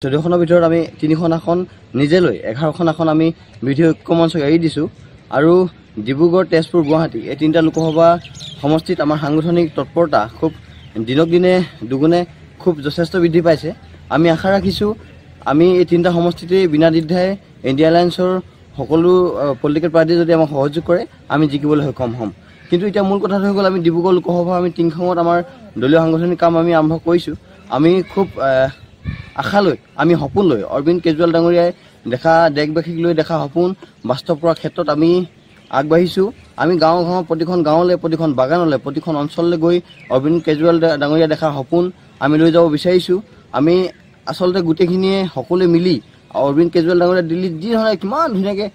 14খনৰ ভিতৰত আমি 3খন আসন নিজে লৈ 11খন আসন আমি বিধি ঐক্য মঞ্চক এৰি দিছোঁ আৰু ডিব্ৰুগড় তেজপুৰ গুৱাহাটী এই তিনিটা লোকসভা সমষ্টিত আমাৰ সাংগঠনিক তৎপৰতা খুব দিনক দিনে দুগুণে খুব যথেষ্ট বৃদ্ধি পাইছে। আমি আশা ৰাখিছোঁ আমি এই তিনিটা সমষ্টিতে বিনা দ্বিধাই ইণ্ডিয়া এলায়েন্সৰ সকলো পলিটিকেল পাৰ্টি যদি আমাক সহযোগ কৰে আমি জিকিবলৈ সক্ষম হ'ম। কিন্তু এতিয়া মূল কথাটো হৈ গ'ল আমি ডিব্ৰুগড় লোকসভা আমি 3খনত আমাৰ দলীয় সাংগঠনিক কাম আমি আৰম্ভ কৰিছোঁ। আমি খুব আশা লৈ আমি সপোন লৈ অৰবিন্দ কেজৰিৱাল ডাঙৰীয়াই দেখা দেশবাসীক লৈ দেখা সপোন বাস্তৱ কৰাৰ ক্ষেত্ৰত আমি আগবাঢ়িছোঁ। আমি গাঁও প্ৰতিখন গাঁৱলৈ প্ৰতিখন বাগানলৈ প্ৰতিখন অঞ্চললৈ গৈ অৰবিন্দ কেজৰিৱাল ডাঙৰীয়া দেখা সপোন আমি লৈ যাব বিচাৰিছোঁ। আমি আচলতে গোটেইখিনিয়ে সকলোৱে মিলি অৰবিন্দ কেজৰিৱাল ডাঙৰীয়া দিল্লীত যি ধৰণে কিমান ধুনীয়াকৈ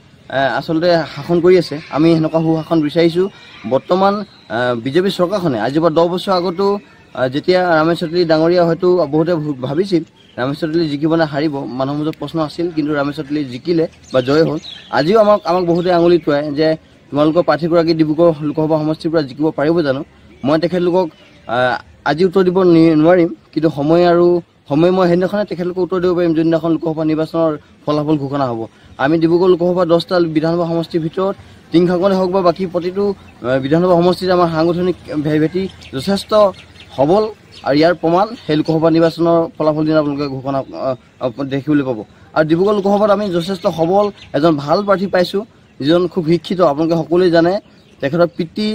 আচলতে শাসন কৰি আছে আমি সেনেকুৱা সুশাসন বিচাৰিছোঁ। বৰ্তমান বিজেপি চৰকাৰখনে আজিৰ পৰা 10 বছৰ আগতো যেতিয়া ৰামেশ চৌধুৰী ডাঙৰীয়া হয়তো বহুতে ভাবিছিল ৰামেশ চৌধুৰী জিকিব নে হাৰিব, মানুহৰ মাজত প্ৰশ্ন আছিল, কিন্তু ৰামেশ চৌধুৰী জিকিলে বা জয় হ'ল। আজিও আমাক বহুতে আঙুলি টুৱায় যে তোমালোকৰ প্ৰাৰ্থীগৰাকী ডিব্ৰুগড় লোকসভা সমষ্টিৰ পৰা জিকিব পাৰিব জানো। মই তেখেতলোকক আজি উত্তৰ দিব নোৱাৰিম, কিন্তু সময় মই সেইদিনাখনে তেখেতলোকক উত্তৰ দিব পাৰিম যোনদিনাখন লোকসভা নিৰ্বাচনৰ ফলাফল ঘোষণা হ'ব। আমি ডিব্ৰুগড় লোকসভা 10টা বিধানসভা সমষ্টিৰ ভিতৰত 3খনে হওক বা বাকী প্ৰতিটো বিধানসভা সমষ্টিত আমাৰ সাংগঠনিক ভেটি যথেষ্ট সবল আৰু ইয়াৰ প্ৰমাণ সেই লোকসভা নিৰ্বাচনৰ ফলাফল দিনা আপোনালোকে ঘোষণা দেখিবলৈ পাব। আৰু ডিব্ৰুগড় লোকসভাত আমি যথেষ্ট সবল এজন ভাল প্ৰাৰ্থী পাইছোঁ, যিজন খুব শিক্ষিত। আপোনালোকে সকলোৱে জানে তেখেতৰ পিতৃ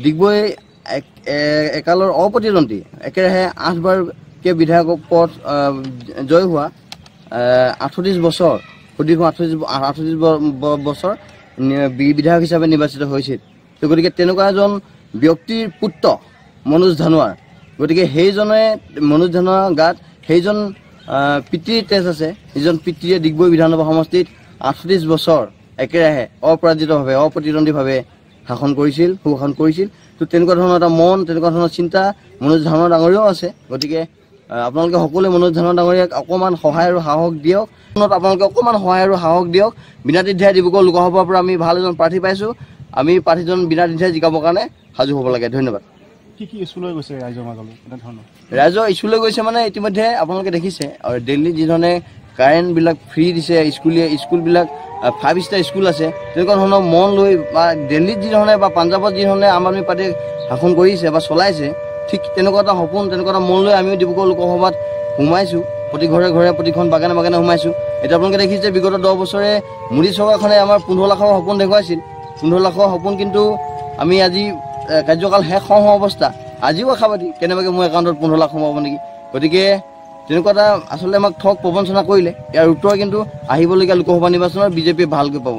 ডিগবৈ একালৰ অপ্ৰতিদ্বন্দ্বী একেৰাহে 8বাৰকৈ বিধায়ক পদ জয় হোৱা 38 বছৰ সুদীৰ্ঘ 38 বছৰ বিধায়ক হিচাপে নিৰ্বাচিত হৈছিল। তো গতিকে তেনেকুৱা এজন ব্যক্তিৰ পুত্ৰ মনোজ ধানোৱাৰ, গতিকে সেইজনে মনোজ ধানোৱাৰ গাত সেইজন পিতৃৰ তেজ আছে, যিজন পিতৃয়ে ডিগবৈ বিধানসভা সমষ্টিত 38 বছৰ একেৰাহে অপৰাজিতভাৱে অপ্ৰতিদ্বন্দ্বীভাৱে সুশাসন কৰিছিল। তো তেনেকুৱা ধৰণৰ এটা মন, তেনেকুৱা ধৰণৰ চিন্তা মনোজ ধানোৱাৰ ডাঙৰীয়াও আছে। গতিকে আপোনালোকে সকলোৱে মনোজ ধানোৱাৰ ডাঙৰীয়াক অকণমান সহায় আৰু সাহস দিয়ক। আপোনালোকে অকণমান সহায় আৰু সাহস দিয়ক। বিনা দ্বিধাই ডিব্ৰুগড় লোকসভাৰ পৰা আমি ভাল এজন প্ৰাৰ্থী পাইছোঁ। আমি প্ৰাৰ্থীজন বিনা দ্বিধাই জিকাবৰ কাৰণে সাজু হ'ব লাগে। ধন্যবাদ। কি ইছ্যুলৈ গৈছে ৰাইজৰ মাজলৈ এনেধৰণৰ? ৰাইজৰ ইছ্যুলৈ গৈছে মানে ইতিমধ্যে আপোনালোকে দেখিছে আৰু দিল্লীত যিধৰণে কাৰেণ্টবিলাক ফ্ৰী দিছে, স্কুলবিলাক 5 ষ্টাৰ স্কুল আছে, তেনেকুৱা ধৰণৰ মন লৈ বা দিল্লীত যিধৰণে বা পাঞ্জাৱত যিধৰণে আম আদমি পাৰ্টীয়ে শাসন কৰিছে বা চলাইছে, ঠিক তেনেকুৱা এটা সপোন তেনেকুৱা এটা মন লৈ আমিও ডিব্ৰুগড় লোকসভাত সোমাইছোঁ। প্ৰতি ঘৰে ঘৰে প্ৰতিখন বাগানে বাগানে সোমাইছোঁ। এতিয়া আপোনালোকে দেখিছে বিগত 10 বছৰে মোদী চৰকাৰখনে আমাৰ 15 লাখৰ সপোন দেখুৱাইছিল। 15 লাখৰ সপোন কিন্তু আমি আজি কাৰ্যকাল শেষ হওঁ অৱস্থা আজিও আশাবাদী কেনেবাকৈ মোৰ একাউণ্টত 15 লাখ সোমাব নেকি। গতিকে তেনেকুৱা এটা আচলতে আমাক ঠগ প্ৰবঞ্চনা কৰিলে। ইয়াৰ উত্তৰ কিন্তু আহিবলগীয়া লোকসভা নিৰ্বাচনত বিজেপিয়ে ভালকৈ পাব।